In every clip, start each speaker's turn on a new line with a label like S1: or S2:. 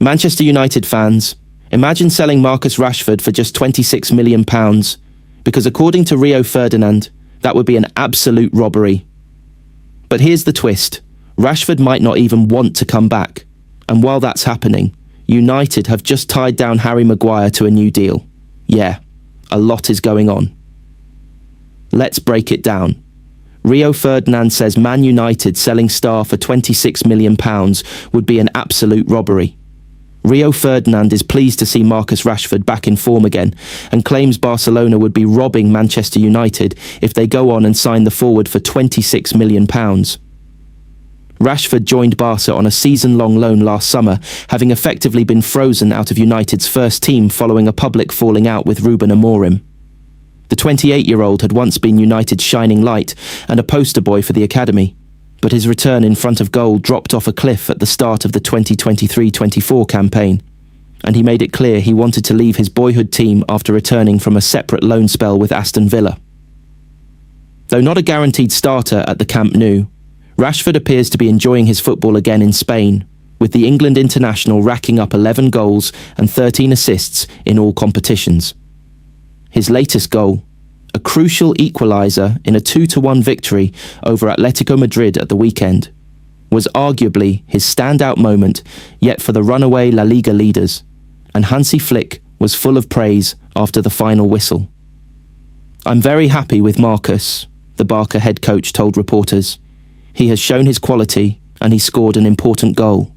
S1: Manchester United fans, imagine selling Marcus Rashford for just £26 million, because according to Rio Ferdinand, that would be an absolute robbery. But here's the twist. Rashford might not even want to come back. And while that's happening, United have just tied down Harry Maguire to a new deal. Yeah, a lot is going on. Let's break it down. Rio Ferdinand says Man United selling star for £26 million would be an absolute robbery. Rio Ferdinand is pleased to see Marcus Rashford back in form again and claims Barcelona would be robbing Manchester United if they go on and sign the forward for £26 million. Rashford joined Barca on a season-long loan last summer, having effectively been frozen out of United's first team following a public falling out with Ruben Amorim. The 28-year-old had once been United's shining light and a poster boy for the academy, but his return in front of goal dropped off a cliff at the start of the 2023-24 campaign, and he made it clear he wanted to leave his boyhood team after returning from a separate loan spell with Aston Villa. Though not a guaranteed starter at the Camp Nou, Rashford appears to be enjoying his football again in Spain, with the England international racking up 11 goals and 13 assists in all competitions. His latest goal, a crucial equaliser in a 2-1 victory over Atletico Madrid at the weekend, was arguably his standout moment yet for the runaway La Liga leaders, and Hansi Flick was full of praise after the final whistle. "I'm very happy with Marcus," the Barca head coach told reporters. "He has shown his quality and he scored an important goal."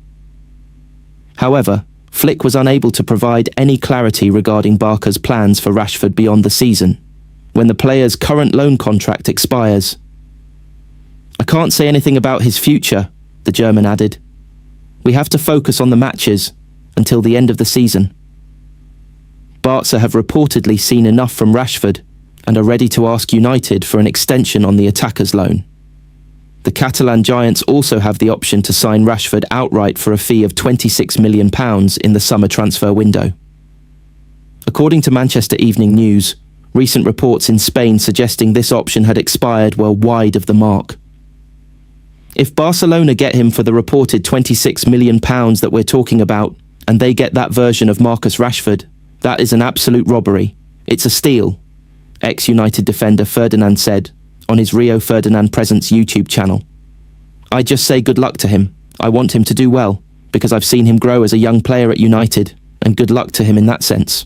S1: However, Flick was unable to provide any clarity regarding Barca's plans for Rashford beyond the season, when the player's current loan contract expires. "I can't say anything about his future," the German added. "We have to focus on the matches until the end of the season." Barca have reportedly seen enough from Rashford and are ready to ask United for an extension on the attacker's loan. The Catalan giants also have the option to sign Rashford outright for a fee of £26 million in the summer transfer window. According to Manchester Evening News, recent reports in Spain suggesting this option had expired were wide of the mark. If Barcelona get him for the reported £26 million that we're talking about, and they get that version of Marcus Rashford, that is an absolute robbery. It's a steal, ex-United defender Ferdinand said on his Rio Ferdinand Presents YouTube channel. "I just say good luck to him. I want him to do well, because I've seen him grow as a young player at United, and good luck to him in that sense."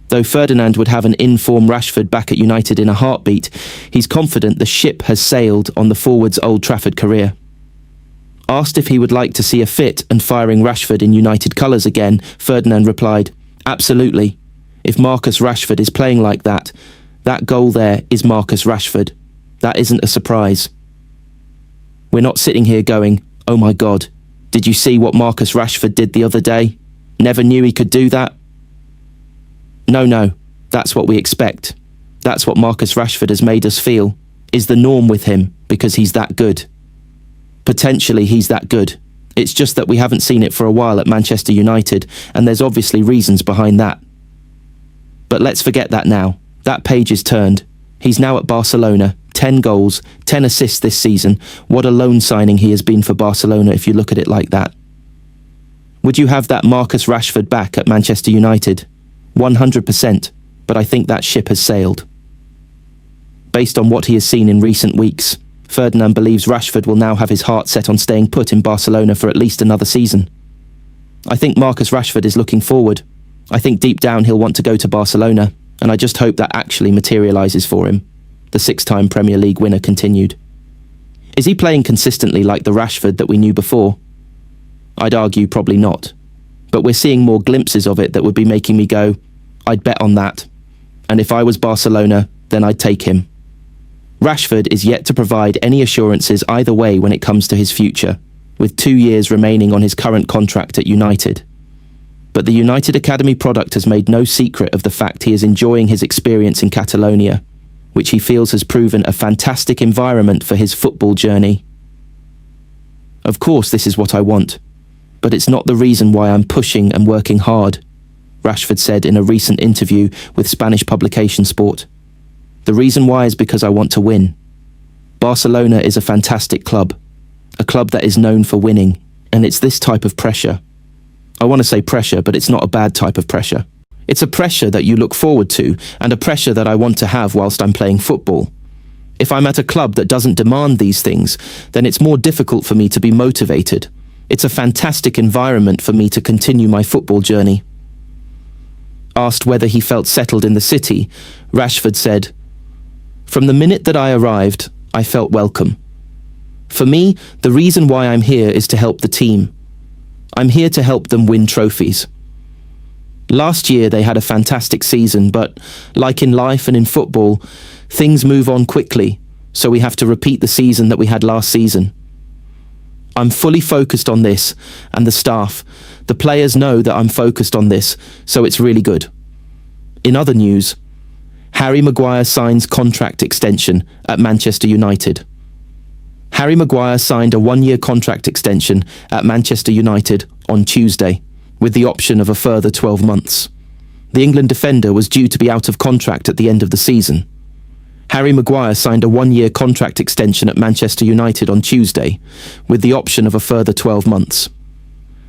S1: Though Ferdinand would have an in-form Rashford back at United in a heartbeat, he's confident the ship has sailed on the forward's Old Trafford career. Asked if he would like to see a fit and firing Rashford in United colours again, Ferdinand replied, "Absolutely. If Marcus Rashford is playing like that goal there is Marcus Rashford. That isn't a surprise. We're not sitting here going, 'Oh my God, did you see what Marcus Rashford did the other day? Never knew he could do that.' No, that's what we expect. That's what Marcus Rashford has made us feel, is the norm with him, because he's that good. Potentially he's that good. It's just that we haven't seen it for a while at Manchester United, and there's obviously reasons behind that. But let's forget that now. That page is turned. He's now at Barcelona, 10 goals, 10 assists this season. What a loan signing he has been for Barcelona if you look at it like that. Would you have that Marcus Rashford back at Manchester United? 100%, but I think that ship has sailed. Based on what he has seen in recent weeks, Ferdinand believes Rashford will now have his heart set on staying put in Barcelona for at least another season. "I think Marcus Rashford is looking forward. I think deep down he'll want to go to Barcelona, and I just hope that actually materialises for him," the six-time Premier League winner continued. Is he playing consistently like the Rashford that we knew before? I'd argue probably not, but we're seeing more glimpses of it that would be making me go, I'd bet on that, and if I was Barcelona, then I'd take him. Rashford is yet to provide any assurances either way when it comes to his future, with 2 years remaining on his current contract at United. But the United Academy product has made no secret of the fact he is enjoying his experience in Catalonia, which he feels has proven a fantastic environment for his football journey. "Of course this is what I want, but it's not the reason why I'm pushing and working hard," Rashford said in a recent interview with Spanish publication Sport. "The reason why is because I want to win. Barcelona is a fantastic club, a club that is known for winning, and it's this type of pressure. I want to say pressure, but it's not a bad type of pressure. It's a pressure that you look forward to, and a pressure that I want to have whilst I'm playing football. If I'm at a club that doesn't demand these things, then it's more difficult for me to be motivated. It's a fantastic environment for me to continue my football journey. Asked whether he felt settled in the city, Rashford said, "From the minute that I arrived, I felt welcome. For me, the reason why I'm here is to help the team. I'm here to help them win trophies. Last year they had a fantastic season, but like in life and in football, things move on quickly, so we have to repeat the season that we had last season. I'm fully focused on this, and the staff, the players know that I'm focused on this, so it's really good." In other news, Harry Maguire signs contract extension at Manchester United. Harry Maguire signed a one-year contract extension at Manchester United on Tuesday, with the option of a further 12 months. The England defender was due to be out of contract at the end of the season. Harry Maguire signed a one-year contract extension at Manchester United on Tuesday, with the option of a further 12 months.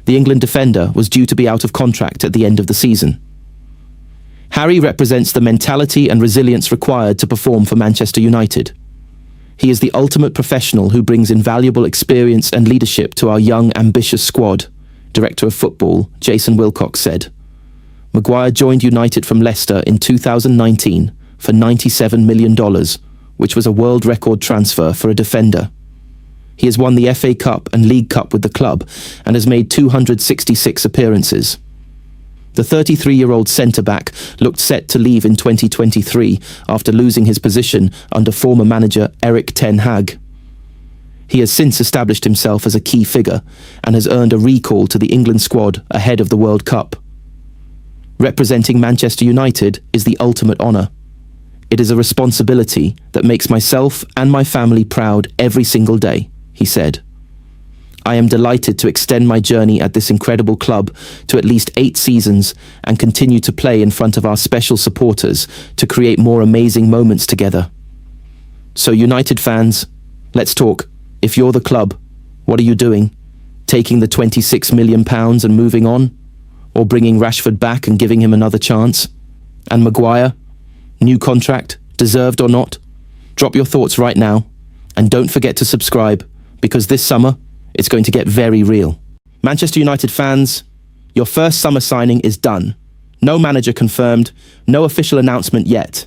S1: The England defender was due to be out of contract at the end of the season. Harry represents the mentality and resilience required to perform for Manchester United. He is the ultimate professional who brings invaluable experience and leadership to our young, ambitious squad, Director of Football Jason Wilcox said. Maguire joined United from Leicester in 2019 for $97 million, which was a world record transfer for a defender. He has won the FA Cup and League Cup with the club and has made 266 appearances. The 33-year-old centre-back looked set to leave in 2023 after losing his position under former manager Erik ten Hag. He has since established himself as a key figure and has earned a recall to the England squad ahead of the World Cup. Representing Manchester United is the ultimate honour. It is a responsibility that makes myself and my family proud every single day, he said. I am delighted to extend my journey at this incredible club to at least 8 seasons and continue to play in front of our special supporters to create more amazing moments together. So United fans, let's talk. If you're the club, what are you doing? Taking the £26 million and moving on? Or bringing Rashford back and giving him another chance? And Maguire? New contract, deserved or not? Drop your thoughts right now. And don't forget to subscribe, because this summer, it's going to get very real. Manchester United fans, your first summer signing is done. No manager confirmed, no official announcement yet.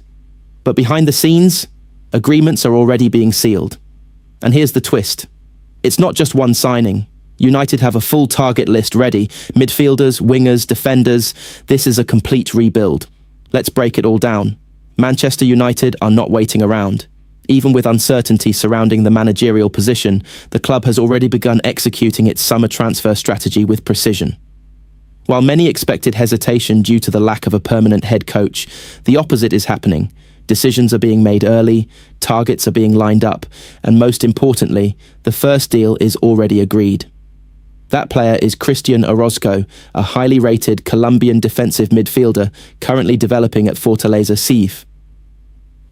S1: But behind the scenes, agreements are already being sealed. And here's the twist. It's not just one signing. United have a full target list ready. Midfielders, wingers, defenders. This is a complete rebuild. Let's break it all down. Manchester United are not waiting around. Even with uncertainty surrounding the managerial position, the club has already begun executing its summer transfer strategy with precision. While many expected hesitation due to the lack of a permanent head coach, the opposite is happening. Decisions are being made early, targets are being lined up, and most importantly, the first deal is already agreed. That player is Cristian Orozco, a highly rated Colombian defensive midfielder currently developing at Fortaleza Cif.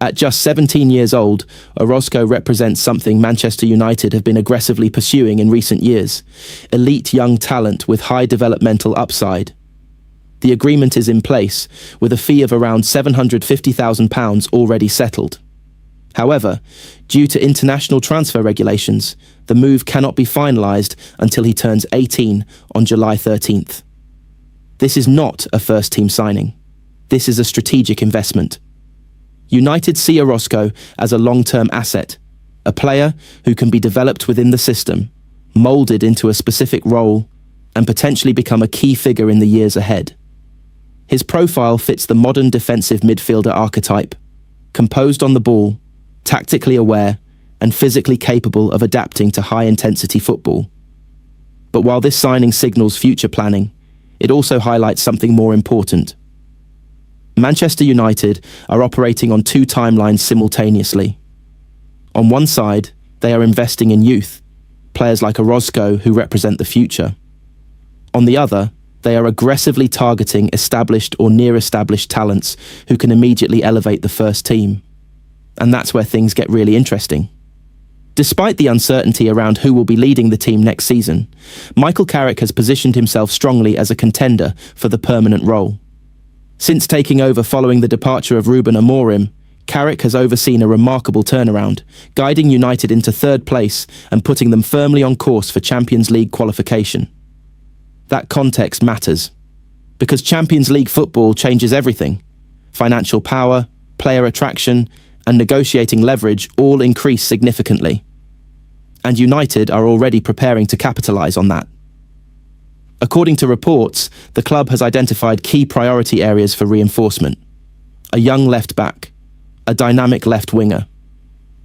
S1: At just 17 years old, Orozco represents something Manchester United have been aggressively pursuing in recent years: elite young talent with high developmental upside. The agreement is in place, with a fee of around £750,000 already settled. However, due to international transfer regulations, the move cannot be finalised until he turns 18 on July 13th. This is not a first-team signing. This is a strategic investment. United see Orozco as a long-term asset, a player who can be developed within the system, moulded into a specific role, and potentially become a key figure in the years ahead. His profile fits the modern defensive midfielder archetype, composed on the ball, tactically aware, and physically capable of adapting to high-intensity football. But while this signing signals future planning, it also highlights something more important. Manchester United are operating on 2 timelines simultaneously. On one side, they are investing in youth, players like Orozco who represent the future. On the other, they are aggressively targeting established or near-established talents who can immediately elevate the first team. And that's where things get really interesting. Despite the uncertainty around who will be leading the team next season, Michael Carrick has positioned himself strongly as a contender for the permanent role. Since taking over following the departure of Ruben Amorim, Carrick has overseen a remarkable turnaround, guiding United into third place and putting them firmly on course for Champions League qualification. That context matters, because Champions League football changes everything. Financial power, player attraction, and negotiating leverage all increase significantly. And United are already preparing to capitalise on that. According to reports, the club has identified key priority areas for reinforcement: a young left-back, a dynamic left-winger,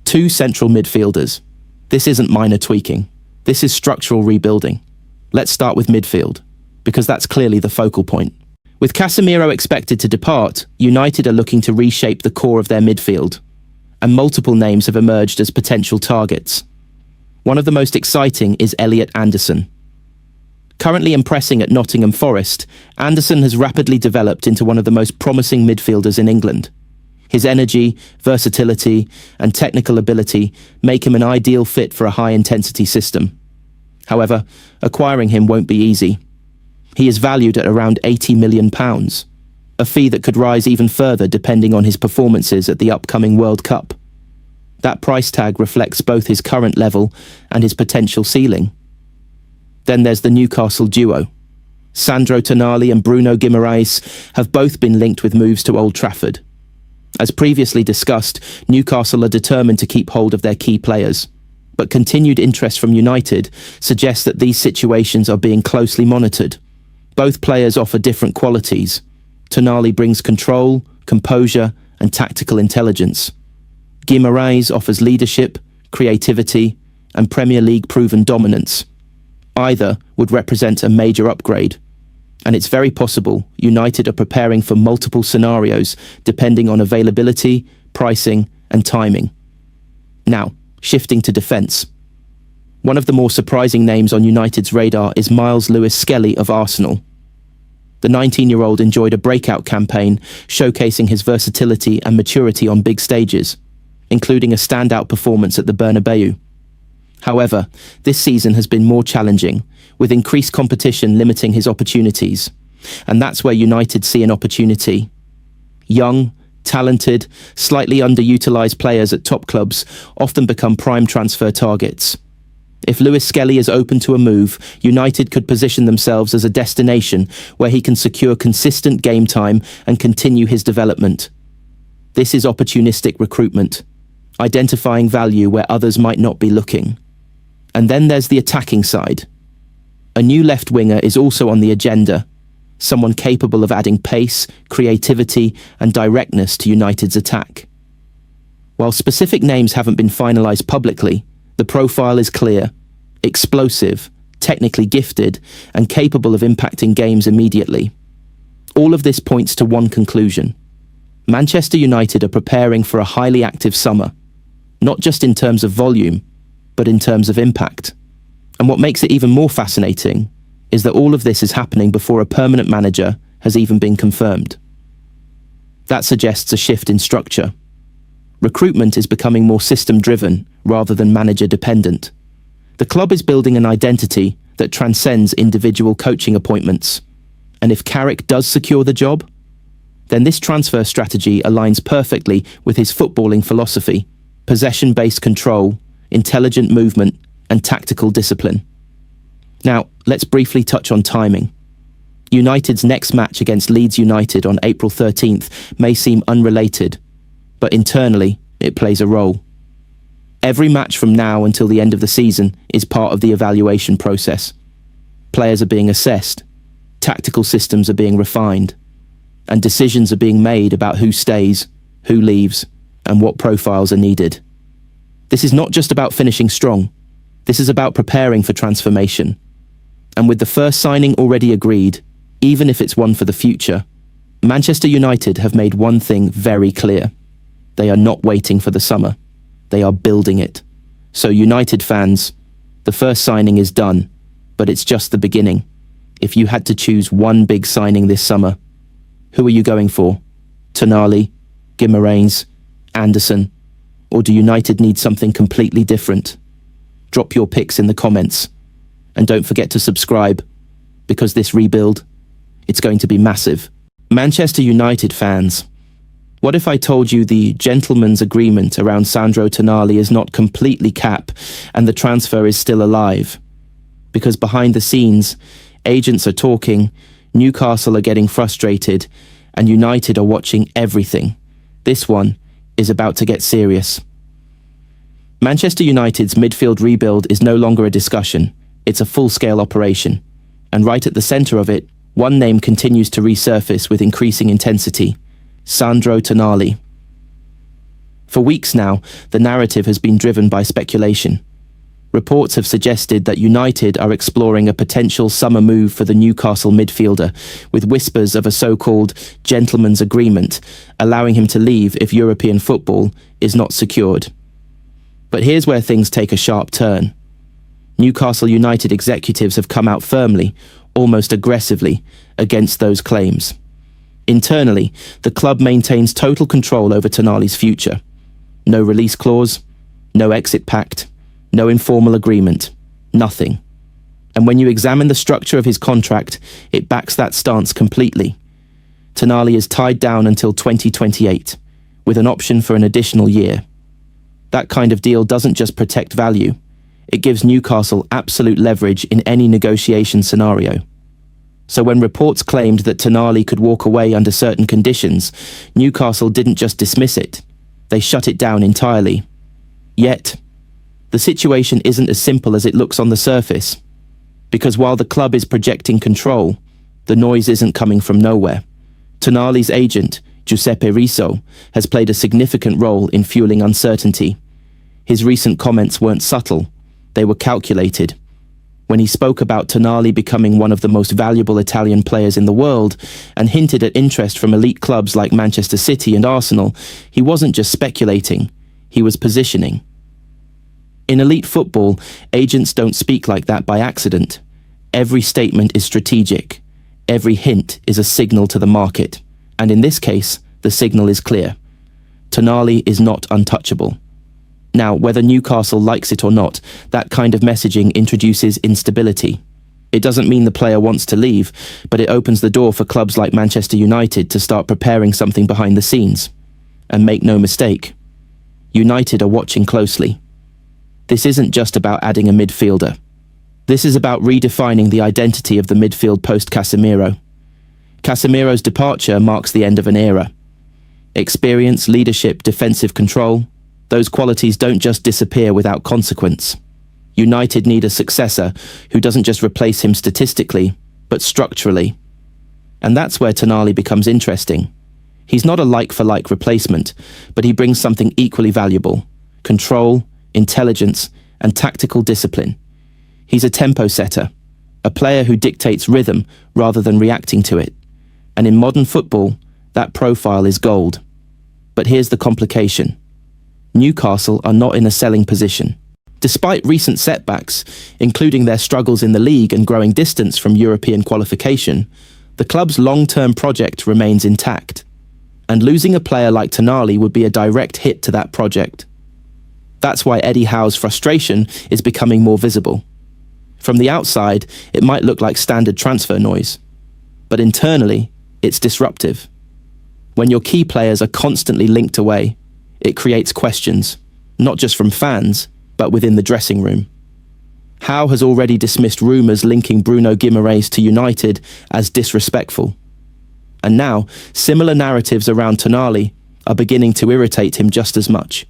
S1: 2 central midfielders. This isn't minor tweaking. This is structural rebuilding. Let's start with midfield, because that's clearly the focal point. With Casemiro expected to depart, United are looking to reshape the core of their midfield, and multiple names have emerged as potential targets. One of the most exciting is Elliot Anderson. Currently impressing at Nottingham Forest, Anderson has rapidly developed into one of the most promising midfielders in England. His energy, versatility, and technical ability make him an ideal fit for a high-intensity system. However, acquiring him won't be easy. He is valued at around £80 million, a fee that could rise even further depending on his performances at the upcoming World Cup. That price tag reflects both his current level and his potential ceiling. Then there's the Newcastle duo. Sandro Tonali and Bruno Guimaraes have both been linked with moves to Old Trafford. As previously discussed, Newcastle are determined to keep hold of their key players, but continued interest from United suggests that these situations are being closely monitored. Both players offer different qualities. Tonali brings control, composure, and tactical intelligence. Guimaraes offers leadership, creativity, and Premier League proven dominance. Either would represent a major upgrade, and it's very possible United are preparing for multiple scenarios depending on availability, pricing, and timing. Now, shifting to defence. One of the more surprising names on United's radar is Miles Lewis-Skelly of Arsenal. The 19-year-old enjoyed a breakout campaign showcasing his versatility and maturity on big stages, including a standout performance at the Bernabeu. However, this season has been more challenging, with increased competition limiting his opportunities. And that's where United see an opportunity. Young, talented, slightly underutilised players at top clubs often become prime transfer targets. If Lewis-Skelly is open to a move, United could position themselves as a destination where he can secure consistent game time and continue his development. This is opportunistic recruitment, identifying value where others might not be looking. And then there's the attacking side. A new left winger is also on the agenda, someone capable of adding pace, creativity, and directness to United's attack. While specific names haven't been finalised publicly, the profile is clear: explosive, technically gifted, and capable of impacting games immediately. All of this points to one conclusion. Manchester United are preparing for a highly active summer, not just in terms of volume, but in terms of impact. And what makes it even more fascinating is that all of this is happening before a permanent manager has even been confirmed. That suggests a shift in structure. Recruitment is becoming more system-driven rather than manager-dependent. The club is building an identity that transcends individual coaching appointments. And if Carrick does secure the job, then this transfer strategy aligns perfectly with his footballing philosophy: possession-based control, intelligent movement, and tactical discipline. Now, let's briefly touch on timing. United's next match against Leeds United on April 13th may seem unrelated, but internally, it plays a role. Every match from now until the end of the season is part of the evaluation process. Players are being assessed, tactical systems are being refined, and decisions are being made about who stays, who leaves, and what profiles are needed. This is not just about finishing strong. This is about preparing for transformation. And with the first signing already agreed, even if it's one for the future, Manchester United have made one thing very clear. They are not waiting for the summer. They are building it. So United fans, the first signing is done, but it's just the beginning. If you had to choose one big signing this summer, who are you going for? Tonali, Guimaraes, Anderson, Or do United need something completely different? Drop your picks in the comments. And don't forget to subscribe, because this rebuild, it's going to be massive. Manchester United fans, what if I told you the gentleman's agreement around Sandro Tonali is not completely cap and the transfer is still alive? Because behind the scenes, agents are talking, Newcastle are getting frustrated, and United are watching everything. This one is about to get serious. Manchester United's midfield rebuild is no longer a discussion, it's a full-scale operation. And right at the centre of it, one name continues to resurface with increasing intensity: Sandro Tonali. For weeks now, the narrative has been driven by speculation. Reports have suggested that United are exploring a potential summer move for the Newcastle midfielder, with whispers of a so-called gentleman's agreement, allowing him to leave if European football is not secured. But here's where things take a sharp turn. Newcastle United executives have come out firmly, almost aggressively, against those claims. Internally, the club maintains total control over Tonali's future. No release clause, no exit pact, no informal agreement, nothing. And when you examine the structure of his contract, it backs that stance completely. Tonali is tied down until 2028, with an option for an additional year. That kind of deal doesn't just protect value, it gives Newcastle absolute leverage in any negotiation scenario. So when reports claimed that Tonali could walk away under certain conditions, Newcastle didn't just dismiss it, they shut it down entirely. Yet, the situation isn't as simple as it looks on the surface. Because while the club is projecting control, the noise isn't coming from nowhere. Tonali's agent, Giuseppe Riso, has played a significant role in fueling uncertainty. His recent comments weren't subtle, they were calculated. When he spoke about Tonali becoming one of the most valuable Italian players in the world and hinted at interest from elite clubs like Manchester City and Arsenal, he wasn't just speculating, he was positioning. In elite football, agents don't speak like that by accident. Every statement is strategic. Every hint is a signal to the market. And in this case, the signal is clear. Tonali is not untouchable. Now, whether Newcastle likes it or not, that kind of messaging introduces instability. It doesn't mean the player wants to leave, but it opens the door for clubs like Manchester United to start preparing something behind the scenes. And make no mistake, United are watching closely. This isn't just about adding a midfielder. This is about redefining the identity of the midfield post-Casemiro. Casemiro's departure marks the end of an era. Experience, leadership, defensive control, those qualities don't just disappear without consequence. United need a successor who doesn't just replace him statistically, but structurally. And that's where Tonali becomes interesting. He's not a like-for-like replacement, but he brings something equally valuable: control, intelligence, and tactical discipline. He's a tempo setter, a player who dictates rhythm rather than reacting to it. And in modern football, that profile is gold. But here's the complication. Newcastle are not in a selling position. Despite recent setbacks, including their struggles in the league and growing distance from European qualification, the club's long-term project remains intact. And losing a player like Tonali would be a direct hit to that project. That's why Eddie Howe's frustration is becoming more visible. From the outside, it might look like standard transfer noise, but internally, it's disruptive. When your key players are constantly linked away, it creates questions, not just from fans, but within the dressing room. Howe has already dismissed rumours linking Bruno Guimaraes to United as disrespectful. And now, similar narratives around Tonali are beginning to irritate him just as much.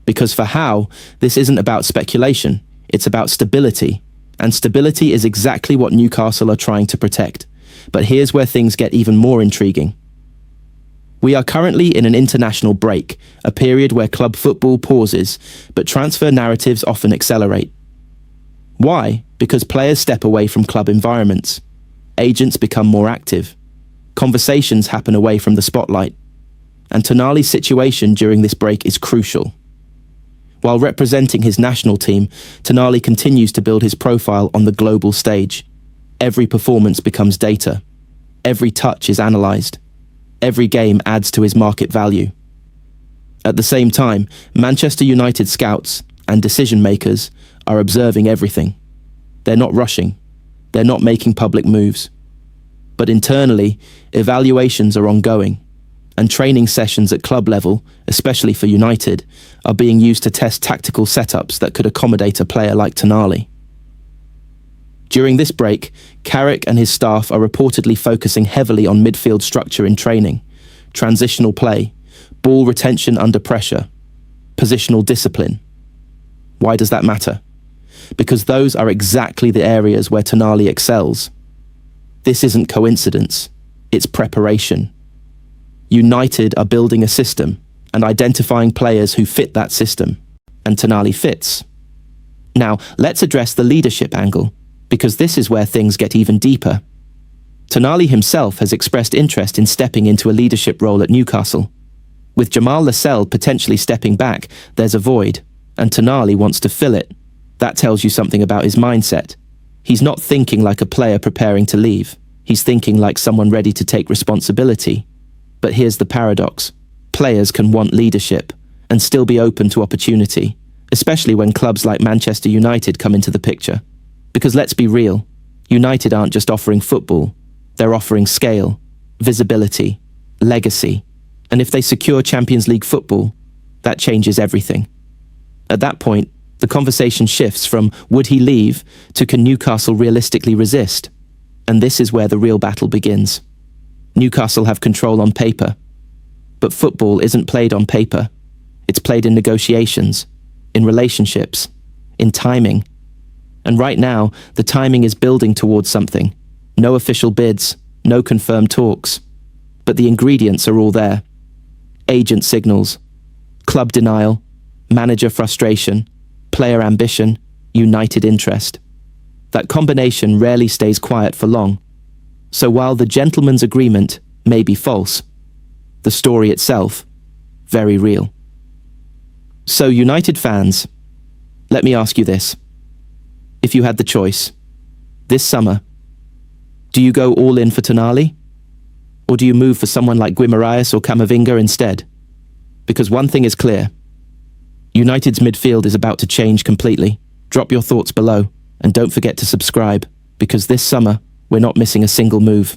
S1: Because for Howe, this isn't about speculation, it's about stability. And stability is exactly what Newcastle are trying to protect. But here's where things get even more intriguing. We are currently in an international break, a period where club football pauses, but transfer narratives often accelerate. Why? Because players step away from club environments. Agents become more active. Conversations happen away from the spotlight. And Tonali's situation during this break is crucial. While representing his national team, Tonali continues to build his profile on the global stage. Every performance becomes data. Every touch is analysed. Every game adds to his market value. At the same time, Manchester United scouts and decision-makers are observing everything. They're not rushing. They're not making public moves. But internally, evaluations are ongoing, and training sessions at club level, especially for United, are being used to test tactical setups that could accommodate a player like Tonali. During this break, Carrick and his staff are reportedly focusing heavily on midfield structure in training, transitional play, ball retention under pressure, positional discipline. Why does that matter? Because those are exactly the areas where Tonali excels. This isn't coincidence, it's preparation. United are building a system and identifying players who fit that system, and Tonali fits. Now, let's address the leadership angle, because this is where things get even deeper. Tonali himself has expressed interest in stepping into a leadership role at Newcastle. With Jamal Lascelles potentially stepping back, there's a void, and Tonali wants to fill it. That tells you something about his mindset. He's not thinking like a player preparing to leave. He's thinking like someone ready to take responsibility. But here's the paradox. Players can want leadership and still be open to opportunity, especially when clubs like Manchester United come into the picture. Because let's be real, United aren't just offering football. They're offering scale, visibility, legacy. And if they secure Champions League football, that changes everything. At that point, the conversation shifts from would he leave to can Newcastle realistically resist? And this is where the real battle begins. Newcastle have control on paper. But football isn't played on paper. It's played in negotiations, in relationships, in timing. And right now, the timing is building towards something. No official bids, no confirmed talks. But the ingredients are all there. Agent signals, club denial, manager frustration, player ambition, United interest. That combination rarely stays quiet for long. So while the gentleman's agreement may be false, the story itself, very real. So United fans, let me ask you this. If you had the choice, this summer, do you go all in for Tonali? Or do you move for someone like Guimaraes or Camavinga instead? Because one thing is clear. United's midfield is about to change completely. Drop your thoughts below, and don't forget to subscribe, because this summer, we're not missing a single move.